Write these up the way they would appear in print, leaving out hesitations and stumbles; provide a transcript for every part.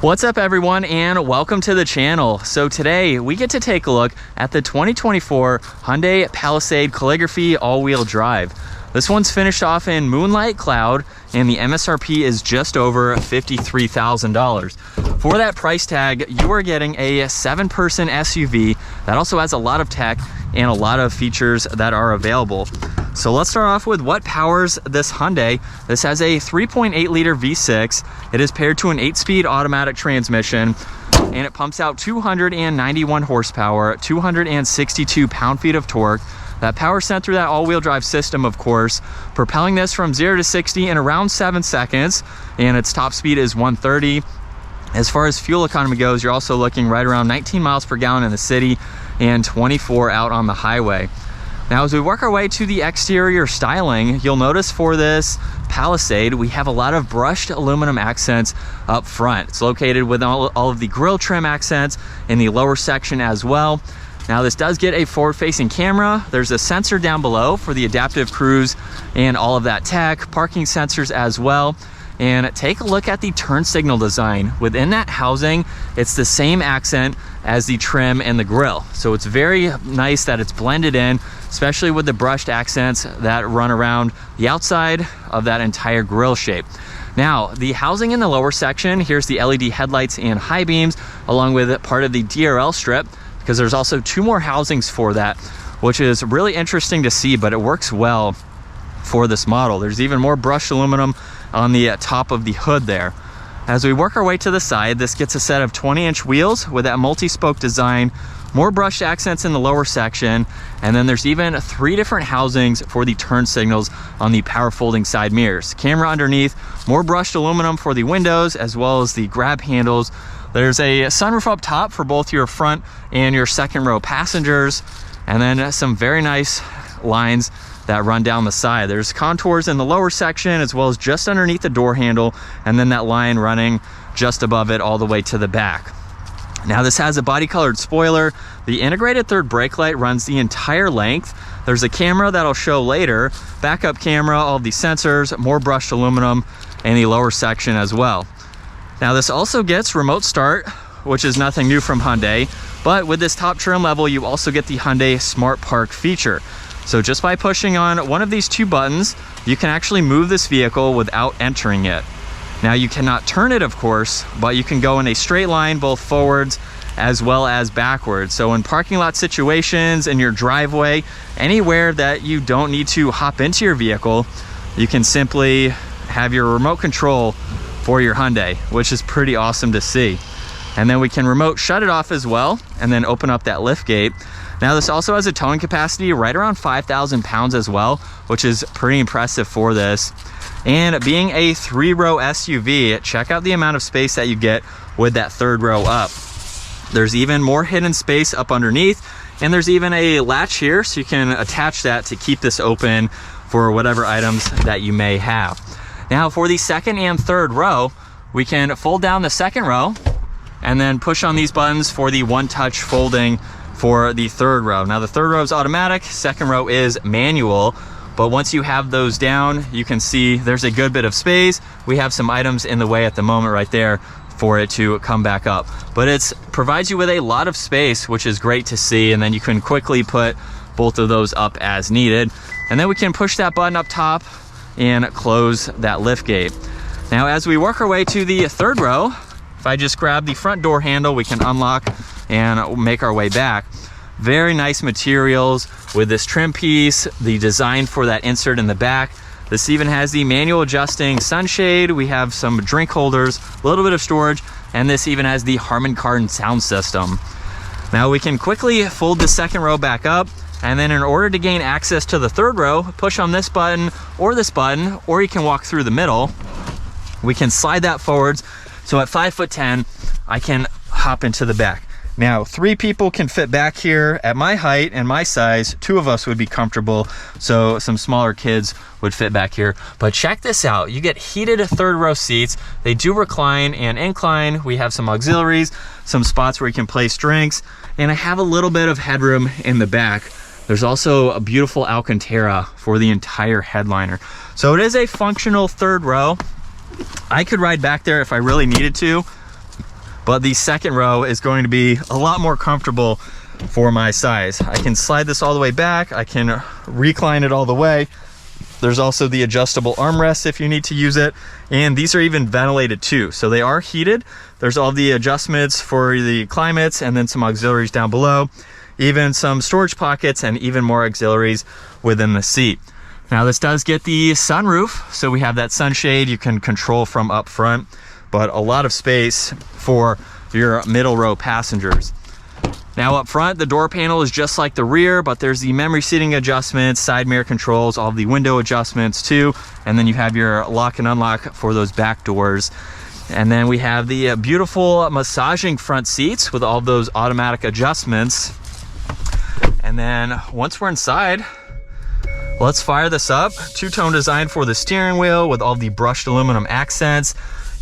What's up everyone, and welcome to the channel. So today we get to take a look at the 2024 Hyundai Palisade Calligraphy all-wheel drive. This one's finished off in Moonlight Cloud and the MSRP is just over $53,000. For that price tag, you are getting a 7-person SUV that also has a lot of tech and a lot of features that are available. So let's start off with what powers this Hyundai. This has a 3.8 liter V6. It is paired to an 8-speed automatic transmission, and it pumps out 291 horsepower, 262 pound-feet of torque. That power sent through that all-wheel drive system, of course, propelling this from 0 to 60 in around 7 seconds, and its top speed is 130. As far as fuel economy goes, you're also looking right around 19 miles per gallon in the city and 24 out on the highway. Now, as we work our way to the exterior styling, you'll notice for this Palisade, we have a lot of brushed aluminum accents up front. It's located with all of the grille trim accents in the lower section as well. Now, this does get a forward-facing camera. There's a sensor down below for the adaptive cruise and all of that tech, parking sensors as well. And take a look at the turn signal design. Within that housing, it's the same accent as the trim and the grille. So it's very nice that it's blended in, especially with the brushed accents that run around the outside of that entire grille shape. Now, the housing in the lower section, here's the LED headlights and high beams, along with part of the DRL strip, because there's also 2 more housings for that, which is really interesting to see, but it works well for this model. There's even more brushed aluminum on the top of the hood there. As we work our way to the side, this gets a set of 20-inch wheels with that multi-spoke design, more brushed accents in the lower section, and then there's even 3 different housings for the turn signals on the power folding side mirrors. Camera underneath, more brushed aluminum for the windows, as well as the grab handles. There's a sunroof up top for both your front and your second row passengers, and then some very nice lines that run down the side. There's contours in the lower section as well as just underneath the door handle, and then that line running just above it all the way to the back. Now, this has a body colored spoiler. The integrated third brake light runs the entire length. There's a camera that'll show later, backup camera, all of the sensors, more brushed aluminum in the lower section as well. Now, this also gets remote start, which is nothing new from Hyundai, but with this top trim level, you also get the Hyundai Smart Park feature. So just by pushing on one of these 2 buttons, you can actually move this vehicle without entering it. Now, you cannot turn it, of course, but you can go in a straight line both forwards as well as backwards. So in parking lot situations, in your driveway, anywhere that you don't need to hop into your vehicle, you can simply have your remote control for your Hyundai, which is pretty awesome to see. And then we can remote shut it off as well, and then open up that lift gate. Now, this also has a towing capacity right around 5,000 pounds as well, which is pretty impressive for this. And being a 3-row SUV, check out the amount of space that you get with that 3rd row up. There's even more hidden space up underneath, and there's even a latch here, so you can attach that to keep this open for whatever items that you may have. Now, for the 2nd and 3rd row, we can fold down the 2nd row and then push on these buttons for the one-touch folding for the 3rd row. Now, the 3rd row is automatic, 2nd row is manual, but once you have those down, you can see there's a good bit of space. We have some items in the way at the moment right there for it to come back up, but it provides you with a lot of space, which is great to see, and then you can quickly put both of those up as needed. And then we can push that button up top and close that lift gate. Now, as we work our way to the 3rd row, if I just grab the front door handle, we can unlock and make our way back. Very nice materials with this trim piece, the design for that insert in the back. This even has the manual adjusting sunshade. We have some drink holders, a little bit of storage, and this even has the Harman Kardon sound system. Now, we can quickly fold the 2nd row back up, and then in order to gain access to the 3rd row, push on this button, or you can walk through the middle. We can slide that forwards. So at 5'10", I can hop into the back. Now, 3 people can fit back here. At my height and my size, 2 of us would be comfortable, so some smaller kids would fit back here. But check this out. You get heated 3rd row seats. They do recline and incline. We have some auxiliaries, some spots where you can place drinks, and I have a little bit of headroom in the back. There's also a beautiful Alcantara for the entire headliner. So it is a functional 3rd row. I could ride back there if I really needed to, but the second row is going to be a lot more comfortable for my size. I can slide this all the way back. I can recline it all the way. There's also the adjustable armrest if you need to use it. And these are even ventilated too. So they are heated. There's all the adjustments for the climates and then some auxiliaries down below. Even some storage pockets and even more auxiliaries within the seat. Now this does get the sunroof. So we have that sunshade you can control from up front, but a lot of space for your middle row passengers. Now up front, the door panel is just like the rear, but there's the memory seating adjustments, side mirror controls, all the window adjustments too. And then you have your lock and unlock for those back doors. And then we have the beautiful massaging front seats with all those automatic adjustments. And then once we're inside, let's fire this up. Two-tone design for the steering wheel with all the brushed aluminum accents.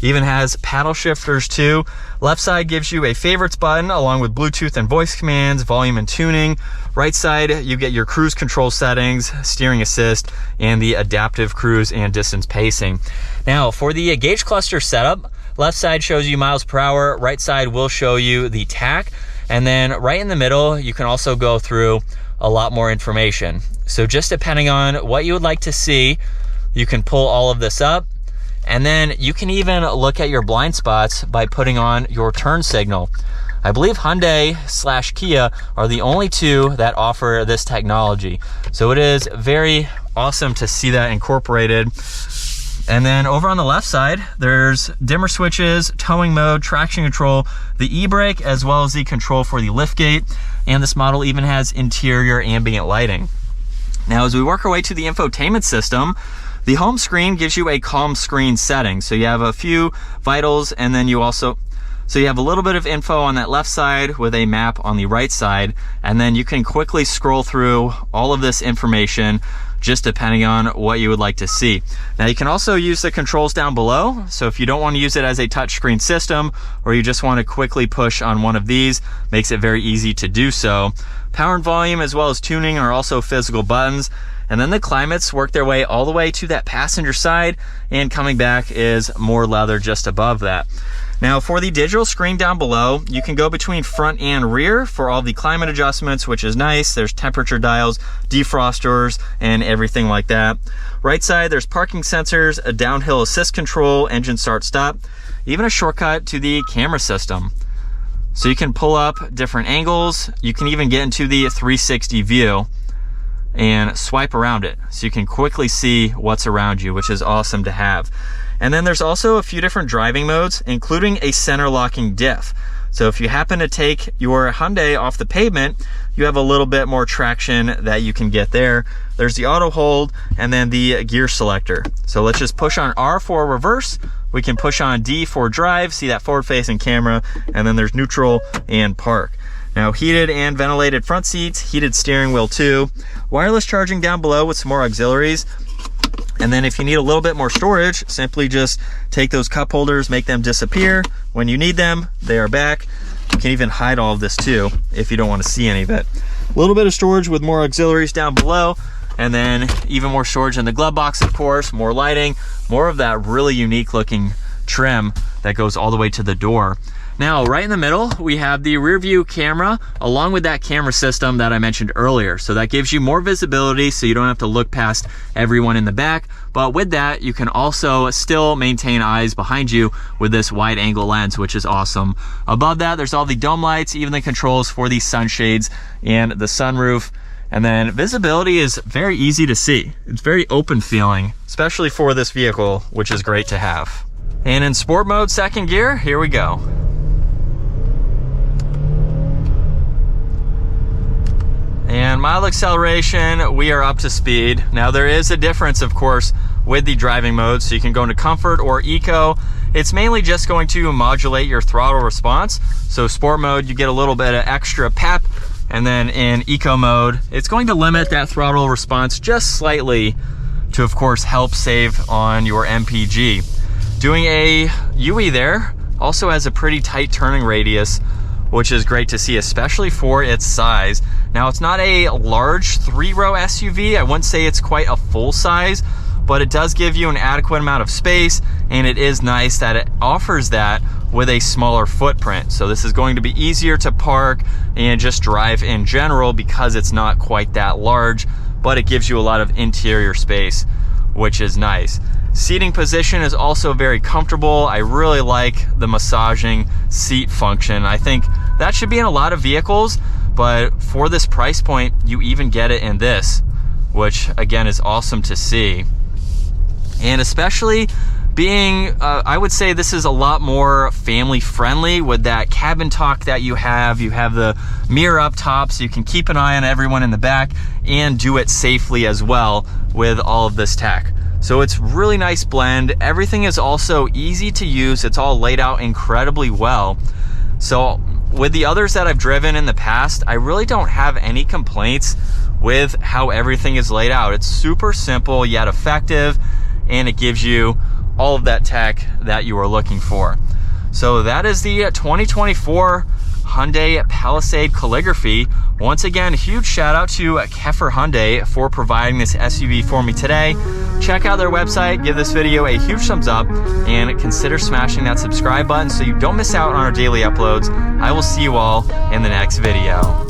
Even has paddle shifters too. Left side gives you a favorites button along with Bluetooth and voice commands, volume and tuning. Right side, you get your cruise control settings, steering assist, and the adaptive cruise and distance pacing. Now for the gauge cluster setup, left side shows you miles per hour, right side will show you the tach, and then right in the middle, you can also go through a lot more information. So just depending on what you would like to see, you can pull all of this up. And then you can even look at your blind spots by putting on your turn signal. I believe Hyundai/Kia are the only two that offer this technology. So it is very awesome to see that incorporated. And then over on the left side, there's dimmer switches, towing mode, traction control, the e-brake, as well as the control for the liftgate. And this model even has interior ambient lighting. Now, as we work our way to the infotainment system, the home screen gives you a calm screen setting. So you have a few vitals, and then you have a little bit of info on that left side with a map on the right side. And then you can quickly scroll through all of this information just depending on what you would like to see. Now you can also use the controls down below. So if you don't want to use it as a touchscreen system, or you just want to quickly push on one of these, makes it very easy to do so. Power and volume as well as tuning are also physical buttons. And then the climates work their way all the way to that passenger side, and coming back is more leather just above that. Now for the digital screen down below, you can go between front and rear for all the climate adjustments, which is nice. There's temperature dials, defrosters, and everything like that. Right side, there's parking sensors, a downhill assist control, engine start stop, even a shortcut to the camera system. So you can pull up different angles. You can even get into the 360 view and swipe around it so you can quickly see what's around you, which is awesome to have. And then there's also a few different driving modes, including a center locking diff. So if you happen to take your Hyundai off the pavement, you have a little bit more traction that you can get there. There's the auto hold and then the gear selector. So let's just push on R for reverse. We can push on D for drive, see that forward facing camera, and then there's neutral and park. Now heated and ventilated front seats, heated steering wheel too, wireless charging down below with some more auxiliaries. And then if you need a little bit more storage, simply just take those cup holders, make them disappear. When you need them, they are back. You can even hide all of this too if you don't want to see any of it. A little bit of storage with more auxiliaries down below, and then even more storage in the glove box, of course, more lighting, more of that really unique looking trim that goes all the way to the door. Now, right in the middle, we have the rear view camera along with that camera system that I mentioned earlier. So that gives you more visibility so you don't have to look past everyone in the back. But with that, you can also still maintain eyes behind you with this wide angle lens, which is awesome. Above that, there's all the dome lights, even the controls for the sunshades and the sunroof. And then visibility is very easy to see. It's very open feeling, especially for this vehicle, which is great to have. And in sport mode, second gear, here we go. And mild acceleration, we are up to speed. Now there is a difference, of course, with the driving mode. So you can go into comfort or eco. It's mainly just going to modulate your throttle response. So sport mode, you get a little bit of extra pep. And then in eco mode, it's going to limit that throttle response just slightly to, of course, help save on your MPG. Doing a UE there also has a pretty tight turning radius, which is great to see, especially for its size. Now, it's not a large 3-row SUV. I wouldn't say it's quite a full size, but it does give you an adequate amount of space, and it is nice that it offers that with a smaller footprint. So this is going to be easier to park and just drive in general because it's not quite that large, but it gives you a lot of interior space, which is nice. Seating position is also very comfortable. I really like the massaging seat function. I think that should be in a lot of vehicles, but for this price point, you even get it in this, which again is awesome to see. And especially being, I would say this is a lot more family friendly with that cabin talk that you have. You have the mirror up top so you can keep an eye on everyone in the back and do it safely as well with all of this tech. So it's really nice blend. Everything is also easy to use. It's all laid out incredibly well. So with the others that I've driven in the past, I really don't have any complaints with how everything is laid out. It's super simple yet effective, and it gives you all of that tech that you are looking for. So that is the 2024 Hyundai Palisade Calligraphy. Once again, huge shout out to Keffer Hyundai for providing this SUV for me today. Check out their website, give this video a huge thumbs up, and consider smashing that subscribe button so you don't miss out on our daily uploads. I will see you all in the next video.